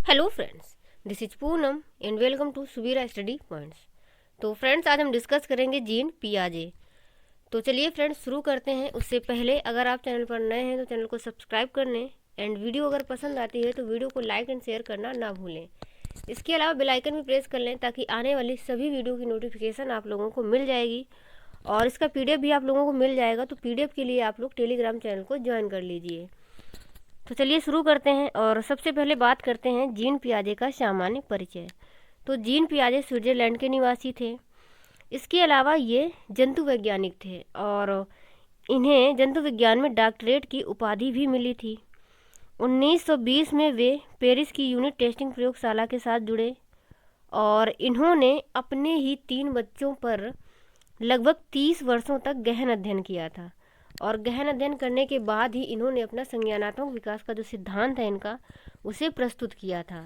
Hello friends, this is Poonam and welcome to Subira study points. तो friends, आज हम discuss करेंगे जीन पियाजे। तो चलिए फ्रेंड्स शुरू करते हैं। उससे पहले अगर आप चैनल पर नए हैं तो चैनल को सब्सक्राइब करने एंड वीडियो अगर पसंद आती है तो वीडियो को लाइक एंड शेयर करना ना भूलें। इसके अलावा बेल आइकन भी प्रेस कर लें ताकि आने वाली सभी वीडियो की नोटिफिकेशन आप लोगों को मिल जाएगी और इसका पीडीएफ भी आप लोगों को मिल जाएगा। तो पीडीएफ के लिए आप लोग टेलीग्राम चैनल को ज्वाइन कर लीजिए। तो चलिए शुरू करते हैं और सबसे पहले बात करते हैं जीन पियाजे का सामान्य परिचय। तो जीन पियाजे स्विट्जरलैंड के निवासी थे। इसके अलावा ये जंतु वैज्ञानिक थे और इन्हें जंतु विज्ञान में डॉक्टरेट की उपाधि भी मिली थी। 1920 में वे पेरिस की यूनिट टेस्टिंग प्रयोगशाला के साथ जुड़े और इन्होंने अपने ही 3 बच्चों पर लगभग 30 वर्षों तक गहन अध्ययन किया था और गहन अध्ययन करने के बाद ही इन्होंने अपना संज्ञानात्मक विकास का जो सिद्धांत है इनका उसे प्रस्तुत किया था।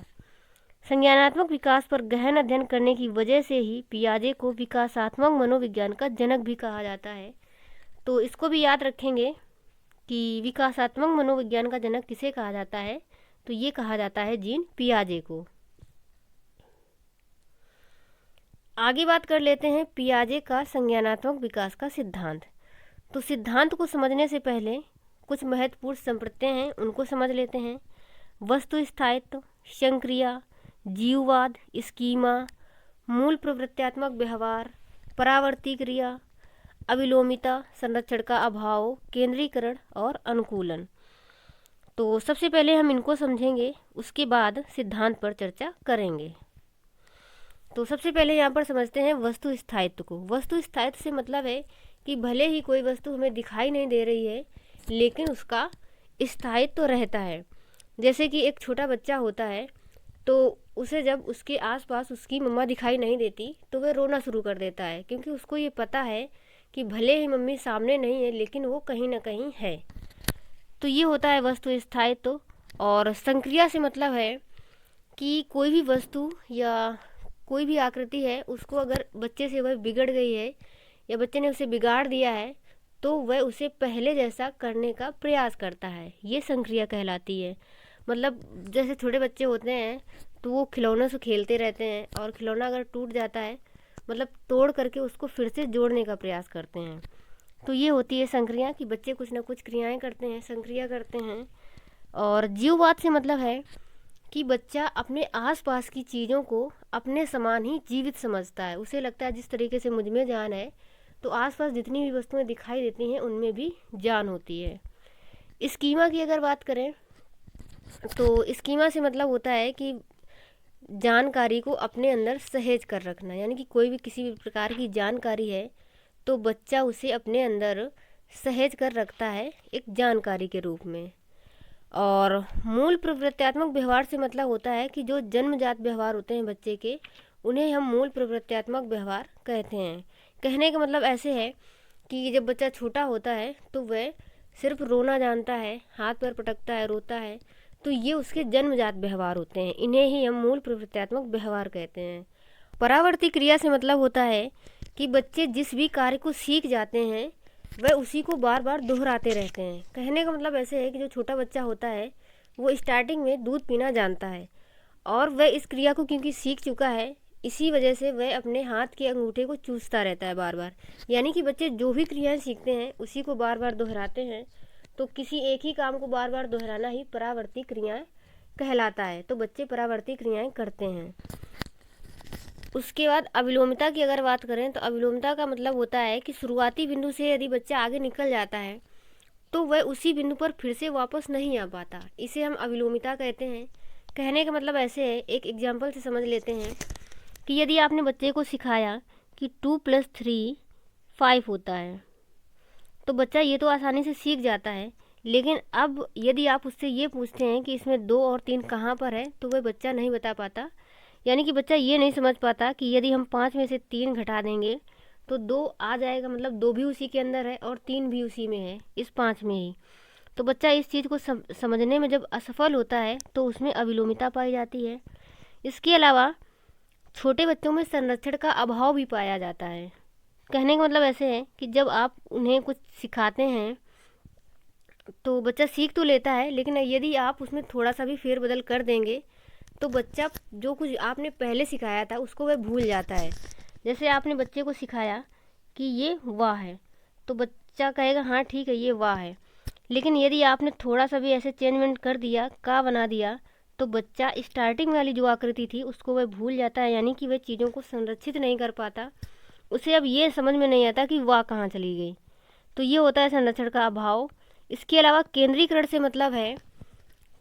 संज्ञानात्मक विकास पर गहन अध्ययन करने की वजह से ही पियाजे को विकासात्मक मनोविज्ञान का जनक भी कहा जाता है। तो इसको भी याद रखेंगे कि विकासात्मक मनोविज्ञान का जनक किसे कहा जाता है, तो ये कहा जाता है जीन पियाजे को। आगे बात कर लेते हैं पियाजे का संज्ञानात्मक विकास का सिद्धांत। तो सिद्धांत को समझने से पहले कुछ महत्वपूर्ण संप्रत्यय हैं उनको समझ लेते हैं। वस्तु स्थायित्व, संक्रिया, जीववाद, स्कीमा, मूल प्रवृत्त्यात्मक व्यवहार, परावर्ती क्रिया, अविलोमिता, संरक्षण का अभाव, केंद्रीकरण और अनुकूलन। तो सबसे पहले हम इनको समझेंगे, उसके बाद सिद्धांत पर चर्चा करेंगे। तो सबसे पहले यहाँ पर समझते हैं वस्तु स्थायित्व को। वस्तु स्थायित्व से मतलब है कि भले ही कोई वस्तु हमें दिखाई नहीं दे रही है लेकिन उसका स्थायित्व तो रहता है। जैसे कि एक छोटा बच्चा होता है तो उसे जब उसके आसपास उसकी मम्मा दिखाई नहीं देती तो वह रोना शुरू कर देता है, क्योंकि उसको ये पता है कि भले ही मम्मी सामने नहीं है लेकिन वो कहीं ना कहीं है। तो ये होता है वस्तु स्थायित्व। और संक्रिया से मतलब है कि कोई भी वस्तु या कोई भी आकृति है उसको अगर बच्चे से वह बिगड़ गई है या बच्चे ने उसे बिगाड़ दिया है तो वह उसे पहले जैसा करने का प्रयास करता है, ये संक्रिया कहलाती है। मतलब जैसे छोटे बच्चे होते हैं तो वो खिलौनों से खेलते रहते हैं और खिलौना अगर टूट जाता है मतलब तोड़ करके उसको फिर से जोड़ने का प्रयास करते हैं। तो ये होती है संक्रिया कि बच्चे कुछ ना कुछ क्रियाएं करते हैं, संक्रिया करते हैं। और जीववाद से मतलब है कि बच्चा अपने आसपास की चीज़ों को अपने समान ही जीवित समझता है। उसे लगता है जिस तरीके से मुझ में जान है तो आसपास जितनी भी वस्तुएं दिखाई देती हैं उनमें भी जान होती है। स्कीमा की अगर बात करें तो स्कीमा से मतलब होता है कि जानकारी को अपने अंदर सहेज कर रखना, यानी कि कोई भी किसी भी प्रकार की जानकारी है तो बच्चा उसे अपने अंदर सहेज कर रखता है एक जानकारी के रूप में। और मूल प्रवृत्त्यात्मक व्यवहार से मतलब होता है कि जो जन्मजात व्यवहार होते हैं बच्चे के उन्हें हम मूल प्रवृत्त्यात्मक व्यवहार कहते हैं। कहने का मतलब ऐसे है कि जब बच्चा छोटा होता है तो वह सिर्फ रोना जानता है, हाथ पैर पटकता है, रोता है, तो ये उसके जन्मजात व्यवहार होते हैं। इन्हें ही हम मूल प्रवृत्त्यात्मक व्यवहार कहते हैं। परावर्ती क्रिया से मतलब होता है कि बच्चे जिस भी कार्य को सीख जाते हैं वह उसी को बार बार दोहराते रहते हैं। कहने का मतलब ऐसे है कि जो छोटा बच्चा होता है वो स्टार्टिंग में दूध पीना जानता है और वह इस क्रिया को क्योंकि सीख चुका है इसी वजह से वह अपने हाथ के अंगूठे को चूसता रहता है बार बार। यानी कि बच्चे जो भी क्रियाएं सीखते हैं उसी को बार बार दोहराते हैं। तो किसी एक ही काम को बार बार दोहराना ही परावर्ती क्रियाएं कहलाता है। तो बच्चे परावर्ती क्रियाएं करते हैं। उसके बाद अविलोमिता की अगर बात करें तो अविलोमिता का मतलब होता है कि शुरुआती बिंदु से यदि बच्चा आगे निकल जाता है तो वह उसी बिंदु पर फिर से वापस नहीं आ पाता, इसे हम अविलोमिता कहते हैं। कहने का मतलब ऐसे है, एक एग्जाम्पल से समझ लेते हैं कि यदि आपने बच्चे को सिखाया कि 2 + 3 5 होता है तो बच्चा ये तो आसानी से सीख जाता है, लेकिन अब यदि आप उससे ये पूछते हैं कि इसमें 2 और 3 कहाँ पर है तो वह बच्चा नहीं बता पाता। यानी कि बच्चा ये नहीं समझ पाता कि यदि हम 5 में से 3 घटा देंगे तो 2 आ जाएगा, मतलब 2 भी उसी के अंदर है और 3 भी उसी में है, इस 5 में ही। तो बच्चा इस चीज़ को समझने में जब असफल होता है तो उसमें अविलोमिता पाई जाती है। इसके अलावा छोटे बच्चों में संरक्षण का अभाव भी पाया जाता है। कहने का मतलब ऐसे है कि जब आप उन्हें कुछ सिखाते हैं तो बच्चा सीख तो लेता है, लेकिन यदि आप उसमें थोड़ा सा भी फेरबदल कर देंगे तो बच्चा जो कुछ आपने पहले सिखाया था उसको वह भूल जाता है। जैसे आपने बच्चे को सिखाया कि ये वाह है, तो बच्चा कहेगा हाँ ठीक है ये वाह है। लेकिन यदि आपने थोड़ा सा भी ऐसे चेंजमेंट कर दिया, का बना दिया, तो बच्चा स्टार्टिंग वाली जो आकृति थी उसको वह भूल जाता है, यानी कि वह चीज़ों को संरक्षित नहीं कर पाता। उसे अब ये समझ में नहीं आता कि वाह कहाँ चली गई। तो ये होता है संरक्षण का अभाव। इसके अलावा केंद्रीकरण से मतलब है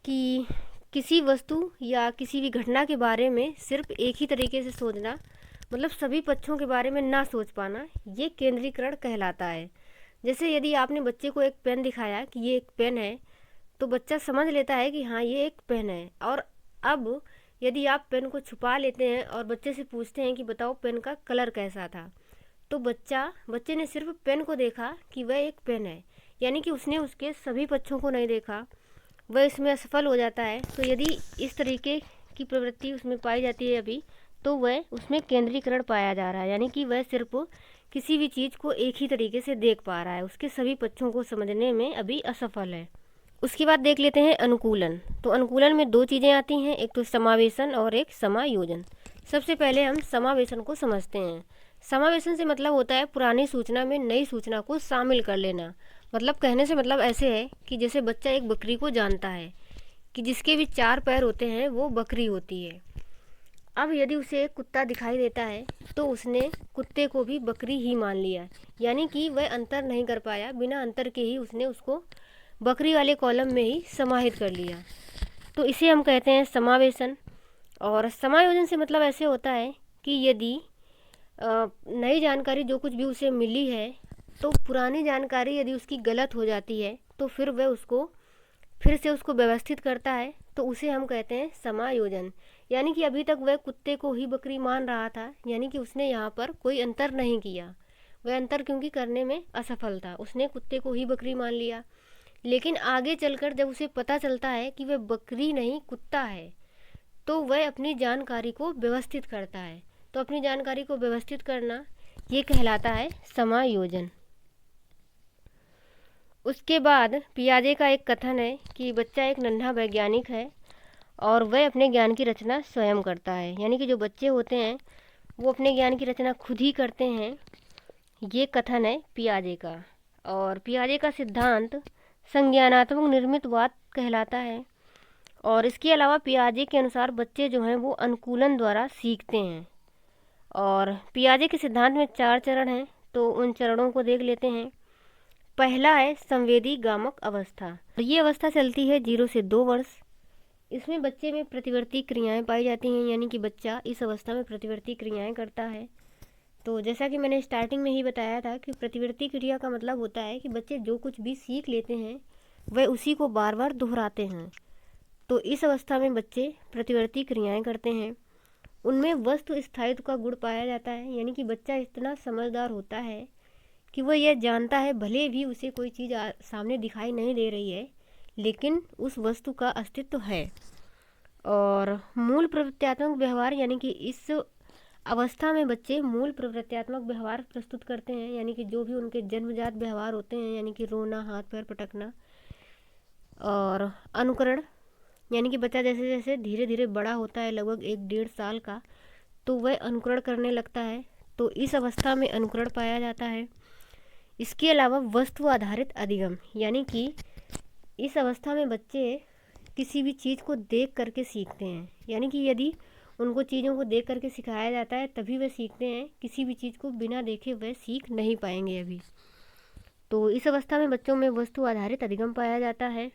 कि किसी वस्तु या किसी भी घटना के बारे में सिर्फ एक ही तरीके से सोचना, मतलब सभी पक्षों के बारे में ना सोच पाना, ये केंद्रीकरण कहलाता है। जैसे यदि आपने बच्चे को एक पेन दिखाया कि ये एक पेन है, तो बच्चा समझ लेता है कि हाँ ये एक पेन है। और अब यदि आप पेन को छुपा लेते हैं और बच्चे से पूछते हैं कि बताओ पेन का कलर कैसा था, तो बच्चे ने सिर्फ पेन को देखा कि वह एक पेन है, यानी कि उसने उसके सभी पक्षों को नहीं देखा, वह इसमें असफल हो जाता है। तो यदि इस तरीके की प्रवृत्ति उसमें पाई जाती है अभी, तो वह उसमें केंद्रीकरण पाया जा रहा है, यानी कि वह सिर्फ किसी भी चीज़ को एक ही तरीके से देख पा रहा है, उसके सभी पक्षों को समझने में अभी असफल है। उसके बाद देख लेते हैं अनुकूलन। तो अनुकूलन में दो चीज़ें आती हैं, एक तो समावेशन और एक समायोजन। सबसे पहले हम समावेशन को समझते हैं। समावेशन से मतलब होता है पुरानी सूचना में नई सूचना को शामिल कर लेना। मतलब कहने से मतलब ऐसे है कि जैसे बच्चा एक बकरी को जानता है कि जिसके भी 4 पैर होते हैं वो बकरी होती है। अब यदि उसे एक कुत्ता दिखाई देता है तो उसने कुत्ते को भी बकरी ही मान लिया, यानी कि वह अंतर नहीं कर पाया, बिना अंतर के ही उसने उसको बकरी वाले कॉलम में ही समाहित कर लिया। तो इसे हम कहते हैं समावेशन। और समायोजन से मतलब ऐसे होता है कि यदि नई जानकारी जो कुछ भी उसे मिली है, तो पुरानी जानकारी यदि उसकी गलत हो जाती है तो फिर वह उसको फिर से उसको व्यवस्थित करता है, तो उसे हम कहते हैं समायोजन। यानी कि अभी तक वह कुत्ते को ही बकरी मान रहा था, यानी कि उसने यहाँ पर कोई अंतर नहीं किया, वह अंतर क्योंकि करने में असफल था, उसने कुत्ते को ही बकरी मान लिया। लेकिन आगे चलकर जब उसे पता चलता है कि वह बकरी नहीं कुत्ता है, तो वह अपनी जानकारी को व्यवस्थित करता है। तो अपनी जानकारी को व्यवस्थित करना ये कहलाता है समायोजन। उसके बाद पियाजे का एक कथन है कि बच्चा एक नन्हा वैज्ञानिक है और वह अपने ज्ञान की रचना स्वयं करता है, यानी कि जो बच्चे होते हैं वो अपने ज्ञान की रचना खुद ही करते हैं। ये कथन है पियाजे का। और पियाजे का सिद्धांत संज्ञानात्मक निर्मितवाद कहलाता है। और इसके अलावा पियाजे के अनुसार बच्चे जो हैं वो अनुकूलन द्वारा सीखते हैं। और पियाजे के सिद्धांत में 4 चरण हैं, तो उन चरणों को देख लेते हैं। पहला है संवेदी गामक अवस्था। ये अवस्था चलती है 0 से 2 वर्ष। इसमें बच्चे में प्रतिवर्ती क्रियाएं पाई जाती हैं, यानी कि बच्चा इस अवस्था में प्रतिवर्ती क्रियाएं करता है। तो जैसा कि मैंने स्टार्टिंग में ही बताया था कि प्रतिवर्ती क्रिया का मतलब होता है कि बच्चे जो कुछ भी सीख लेते हैं वह उसी को बार बार दोहराते हैं। तो इस अवस्था में बच्चे प्रतिवर्ती क्रियाएं करते हैं। उनमें वस्तु स्थायित्व का गुण पाया जाता है, यानी कि बच्चा इतना समझदार होता है कि वह यह जानता है भले भी उसे कोई चीज़ सामने दिखाई नहीं दे रही है, लेकिन उस वस्तु का अस्तित्व है। और मूल प्रवृत्त्यात्मक व्यवहार, यानी कि इस अवस्था में बच्चे मूल प्रवृत्त्यात्मक व्यवहार प्रस्तुत करते हैं, यानी कि जो भी उनके जन्मजात व्यवहार होते हैं, यानी कि रोना, हाथ पैर पटकना। और अनुकरण, यानी कि बच्चा जैसे जैसे धीरे धीरे बड़ा होता है, लगभग 1-1.5 साल का, तो वह अनुकरण करने लगता है। तो इस अवस्था में अनुकरण पाया जाता है। इसके अलावा वस्तु आधारित अधिगम, यानी कि इस अवस्था में बच्चे किसी भी चीज़ को देख करके सीखते हैं, यानी कि यदि उनको चीज़ों को देख करके सिखाया जाता है तभी वे सीखते हैं, किसी भी चीज़ को बिना देखे वह सीख नहीं पाएंगे अभी। तो इस अवस्था में बच्चों में वस्तु आधारित अधिगम पाया जाता है।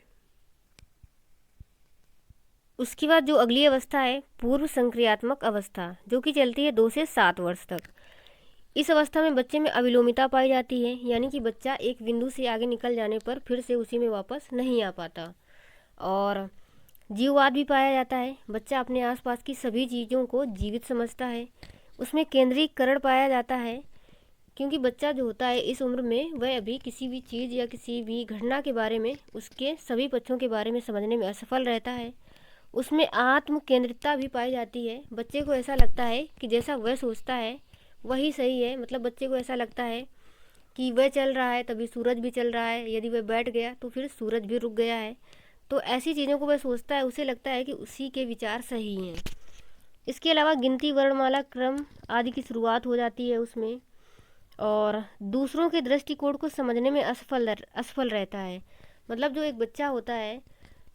उसके बाद जो अगली अवस्था है पूर्व संक्रियात्मक अवस्था, जो कि चलती है 2 से 7 वर्ष तक। इस अवस्था में बच्चे में अविलोमिता पाई जाती है, यानी कि बच्चा एक बिंदु से आगे निकल जाने पर फिर से उसी में वापस नहीं आ पाता। और जीववाद भी पाया जाता है, बच्चा अपने आसपास की सभी चीज़ों को जीवित समझता है। उसमें केंद्रीकरण पाया जाता है, क्योंकि बच्चा जो होता है इस उम्र में वह अभी किसी भी चीज़ या किसी भी घटना के बारे में, उसके सभी पक्षों के बारे में समझने में असफल रहता है। उसमें आत्म केंद्रितता भी पाई जाती है, बच्चे को ऐसा लगता है कि जैसा वह सोचता है वही सही है। मतलब बच्चे को ऐसा लगता है कि वह चल रहा है तभी सूरज भी चल रहा है, यदि वह बैठ गया तो फिर सूरज भी रुक गया है। तो ऐसी चीज़ों को वह सोचता है, उसे लगता है कि उसी के विचार सही हैं। इसके अलावा गिनती, वर्णमाला, क्रम आदि की शुरुआत हो जाती है उसमें, और दूसरों के दृष्टिकोण को समझने में असफल रहता है। मतलब जो एक बच्चा होता है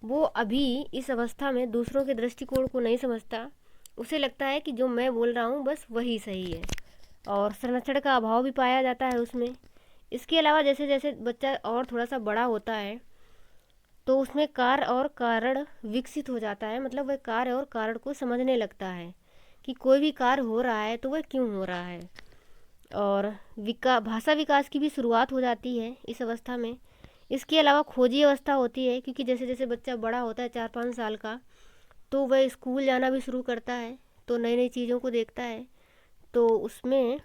वो अभी इस अवस्था में दूसरों के दृष्टिकोण को नहीं समझता, उसे लगता है कि जो मैं बोल रहा हूँ बस वही सही है, और संरक्षण का अभाव भी पाया जाता है उसमें। इसके अलावा जैसे जैसे बच्चा और थोड़ा सा बड़ा होता है तो उसमें कार्य और कारण विकसित हो जाता है। मतलब वह कार्य और कारण को समझने लगता है कि कोई भी कार्य हो रहा है तो वह क्यों हो रहा है। और भाषा विकास की भी शुरुआत हो जाती है इस अवस्था में। इसके अलावा खोजी अवस्था होती है, क्योंकि जैसे जैसे बच्चा बड़ा होता है 4-5 साल का, तो वह स्कूल जाना भी शुरू करता है, तो नई नई चीज़ों को देखता है। तो उसमें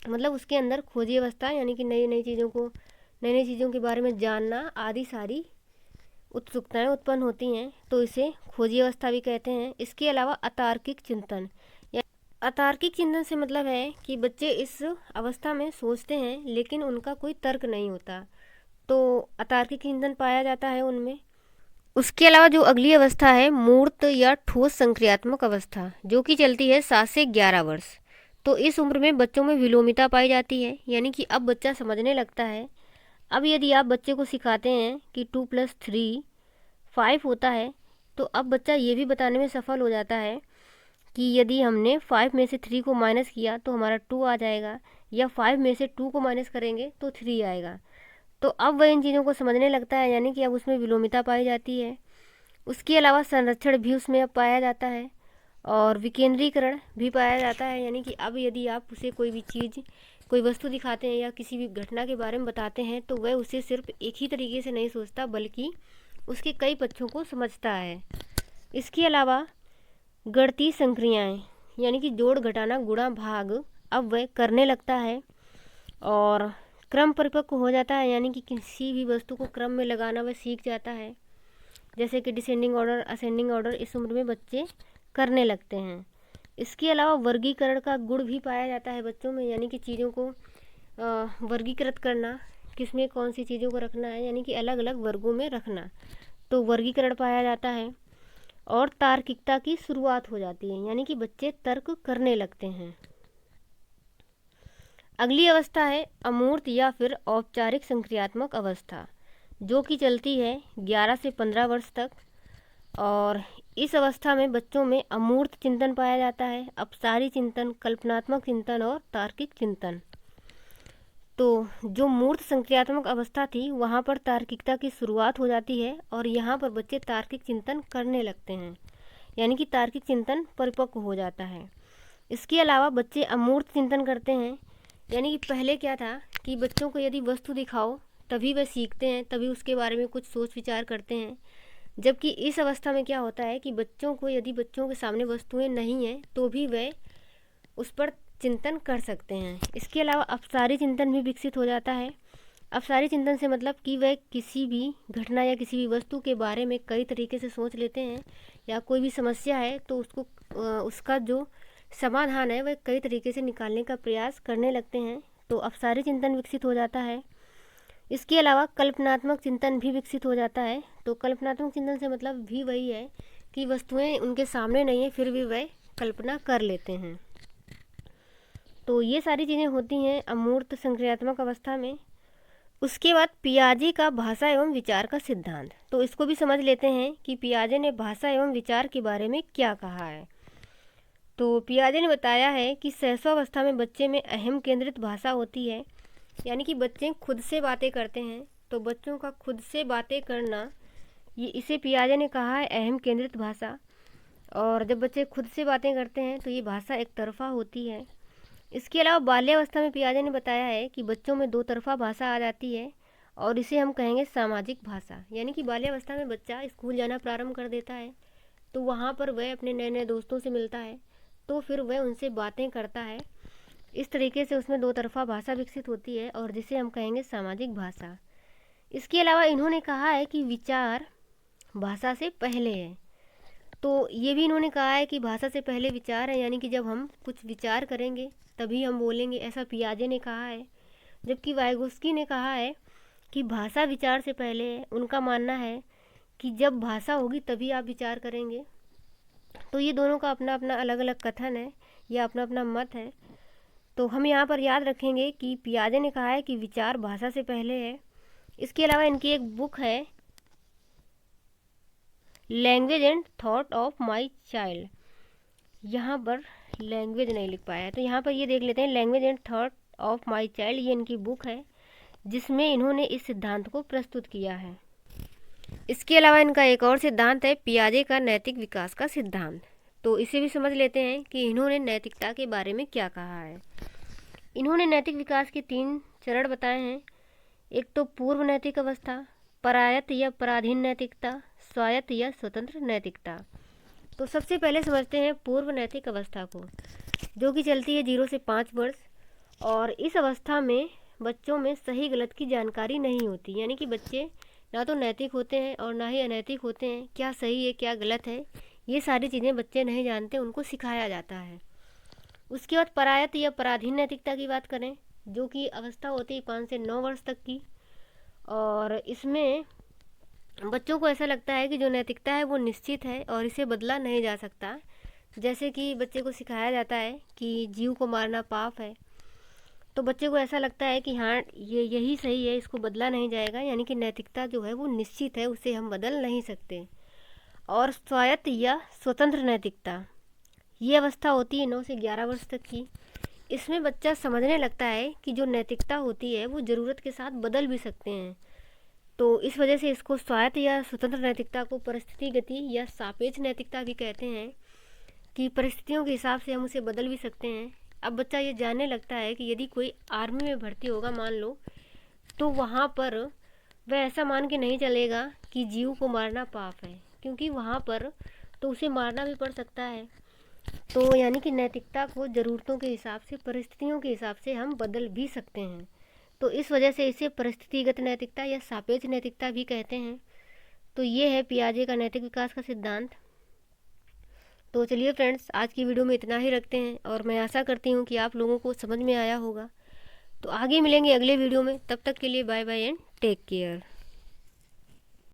मतलब उसके अंदर खोजी अवस्था यानी कि नई नई चीज़ों के बारे में जानना आदि सारी उत्सुकताएं उत्पन्न होती हैं, तो इसे खोजी अवस्था भी कहते हैं। इसके अलावा अतार्किक चिंतन, या अतार्किक चिंतन से मतलब है कि बच्चे इस अवस्था में सोचते हैं लेकिन उनका कोई तर्क नहीं होता, तो अतार्किक चिंतन पाया जाता है उनमें। उसके अलावा जो अगली अवस्था है मूर्त या ठोस संक्रियात्मक अवस्था, जो कि चलती है 7 से 11 वर्ष। तो इस उम्र में बच्चों में विलोमिता पाई जाती है, यानी कि अब बच्चा समझने लगता है। अब यदि आप बच्चे को सिखाते हैं कि 2+3 5 होता है, तो अब बच्चा ये भी बताने में सफल हो जाता है कि यदि हमने 5 में से 3 को माइनस किया तो हमारा 2 आ जाएगा, या 5 में से 2 को माइनस करेंगे तो 3 आएगा। तो अब वह इन चीज़ों को समझने लगता है, यानी कि अब उसमें विलोमिता पाई जाती है। उसके अलावा संरक्षण भी उसमें अब पाया जाता है, और विकेंद्रीकरण भी पाया जाता है, यानी कि अब यदि आप उसे कोई भी चीज़, कोई वस्तु दिखाते हैं या किसी भी घटना के बारे में बताते हैं, तो वह उसे सिर्फ एक ही तरीके से नहीं सोचता बल्कि उसके कई पक्षों को समझता है। इसके अलावा गणितीय संक्रियाएँ यानी कि जोड़, घटाना, गुणा, भाग अब वह करने लगता है, और क्रम परिपक्व हो जाता है, यानी कि किसी भी वस्तु को क्रम में लगाना वह सीख जाता है। जैसे कि डिसेंडिंग ऑर्डर, असेंडिंग ऑर्डर इस उम्र में बच्चे करने लगते हैं। इसके अलावा वर्गीकरण का गुण भी पाया जाता है बच्चों में, यानी कि चीज़ों को वर्गीकृत करना, किसमें कौन सी चीज़ों को रखना है, यानी कि अलग अलग वर्गों में रखना, तो वर्गीकरण पाया जाता है। और तार्किकता की शुरुआत हो जाती है, यानी कि बच्चे तर्क करने लगते हैं। अगली अवस्था है अमूर्त या फिर औपचारिक संक्रियात्मक अवस्था, जो कि चलती है 11 से 15 वर्ष तक। और इस अवस्था में बच्चों में अमूर्त चिंतन पाया जाता है, अपसारी चिंतन, कल्पनात्मक चिंतन और तार्किक चिंतन। तो जो मूर्त संक्रियात्मक अवस्था थी वहाँ पर तार्किकता की शुरुआत हो जाती है, और यहाँ पर बच्चे तार्किक चिंतन करने लगते हैं, यानी कि तार्किक चिंतन परिपक्व हो जाता है। इसके अलावा बच्चे अमूर्त चिंतन करते हैं, यानी कि पहले क्या था कि बच्चों को यदि वस्तु दिखाओ तभी वह सीखते हैं, तभी उसके बारे में कुछ सोच विचार करते हैं। जबकि इस अवस्था में क्या होता है कि बच्चों को यदि बच्चों के सामने वस्तुएं नहीं हैं तो भी वह उस पर चिंतन कर सकते हैं। इसके अलावा अपसारी चिंतन भी विकसित हो जाता है। अपसारी चिंतन से मतलब कि वह किसी भी घटना या किसी भी वस्तु के बारे में कई तरीके से सोच लेते हैं, या कोई भी समस्या है तो उसको उसका जो समाधान है वह कई तरीके से निकालने का प्रयास करने लगते हैं, तो अपसारी चिंतन विकसित हो जाता है। इसके अलावा कल्पनात्मक चिंतन भी विकसित हो जाता है। तो कल्पनात्मक चिंतन से मतलब भी वही है कि वस्तुएं उनके सामने नहीं है फिर भी वह कल्पना कर लेते हैं। तो ये सारी चीज़ें होती हैं अमूर्त संक्रियात्मक अवस्था में। उसके बाद पियाजे का भाषा एवं विचार का सिद्धांत, तो इसको भी समझ लेते हैं कि पियाजे ने भाषा एवं विचार के बारे में क्या कहा है। तो पियाजे ने बताया है कि शैशवावस्था में बच्चे में अहम केंद्रित भाषा होती है, यानी कि बच्चे खुद से बातें करते हैं, तो बच्चों का खुद से बातें करना, ये इसे पियाजे ने कहा है अहम केंद्रित भाषा। और जब बच्चे खुद से बातें करते हैं तो ये भाषा एक तरफा होती है। इसके अलावा बाल्यावस्था में पियाजे ने बताया है कि बच्चों में दो तरफा भाषा आ जाती है, और इसे हम कहेंगे सामाजिक भाषा। यानी कि बाल्यावस्था में बच्चा स्कूल जाना प्रारंभ कर देता है, तो वहाँ पर वह अपने नए नए दोस्तों से मिलता है, तो फिर वह उनसे बातें करता है। इस तरीके से उसमें दो तरफा भाषा विकसित होती है, और जिसे हम कहेंगे सामाजिक भाषा। इसके अलावा इन्होंने कहा है कि विचार भाषा से पहले है, तो ये भी इन्होंने कहा है कि भाषा से पहले विचार है, यानी कि जब हम कुछ विचार करेंगे तभी हम बोलेंगे, ऐसा पियाजे ने कहा है। जबकि वाइगोत्स्की ने कहा है कि भाषा विचार से पहले है। उनका मानना है कि जब भाषा होगी तभी आप विचार करेंगे। तो ये दोनों का अपना अपना अलग अलग कथन है या अपना अपना मत है। तो हम यहाँ पर याद रखेंगे कि पियाजे ने कहा है कि विचार भाषा से पहले है। इसके अलावा इनकी एक बुक है language and thought of my child. यहाँ पर लैंग्वेज नहीं लिख पाया है, तो यहाँ पर ये देख लेते हैं language and thought of my child. ये इनकी बुक है जिसमें इन्होंने इस सिद्धांत को प्रस्तुत किया है। इसके अलावा इनका एक और सिद्धांत है पियाजे का नैतिक विकास का सिद्धांत। तो इसे भी समझ लेते हैं कि इन्होंने नैतिकता के बारे में क्या कहा है। इन्होंने नैतिक विकास के 3 चरण बताए हैं। एक तो पूर्व नैतिक अवस्था, परायत या पराधीन नैतिकता, स्वायत्त या स्वतंत्र नैतिकता। तो सबसे पहले समझते हैं पूर्व नैतिक अवस्था को, जो कि चलती है 0 से 5 वर्ष। और इस अवस्था में बच्चों में सही गलत की जानकारी नहीं होती, यानी कि बच्चे ना तो नैतिक होते हैं और ना ही अनैतिक होते हैं। क्या सही है क्या गलत है ये सारी चीज़ें बच्चे नहीं जानते, उनको सिखाया जाता है। उसके बाद परायत या पराधीन नैतिकता की बात करें, जो कि अवस्था होती है 5 से 9 वर्ष तक की। और इसमें बच्चों को ऐसा लगता है कि जो नैतिकता है वो निश्चित है और इसे बदला नहीं जा सकता। जैसे कि बच्चे को सिखाया जाता है कि जीव को मारना पाप है, तो बच्चे को ऐसा लगता है कि हाँ ये यही सही है, इसको बदला नहीं जाएगा, यानी कि नैतिकता जो है वो निश्चित है, उसे हम बदल नहीं सकते। और स्वायत्त या स्वतंत्र नैतिकता, ये अवस्था होती है 9 से 11 वर्ष तक की। इसमें बच्चा समझने लगता है कि जो नैतिकता होती है वो ज़रूरत के साथ बदल भी सकते हैं। तो इस वजह से इसको स्वायत्त या स्वतंत्र नैतिकता को परिस्थितिगति या सापेक्ष नैतिकता भी कहते हैं, कि परिस्थितियों के हिसाब से हम उसे बदल भी सकते हैं। अब बच्चा ये जानने लगता है कि यदि कोई आर्मी में भर्ती होगा मान लो, तो वहाँ पर वह ऐसा मान के नहीं चलेगा कि जीव को मारना पाप है, क्योंकि वहाँ पर तो उसे मारना भी पड़ सकता है। तो यानी कि नैतिकता को ज़रूरतों के हिसाब से, परिस्थितियों के हिसाब से हम बदल भी सकते हैं। तो इस वजह से इसे परिस्थितिगत नैतिकता या सापेक्ष नैतिकता भी कहते हैं। तो ये है पियाजे का नैतिक विकास का सिद्धांत। तो चलिए फ्रेंड्स, आज की वीडियो में इतना ही रखते हैं और मैं आशा करती हूँ कि आप लोगों को समझ में आया होगा। तो आगे मिलेंगे अगले वीडियो में, तब तक के लिए bye bye and take care.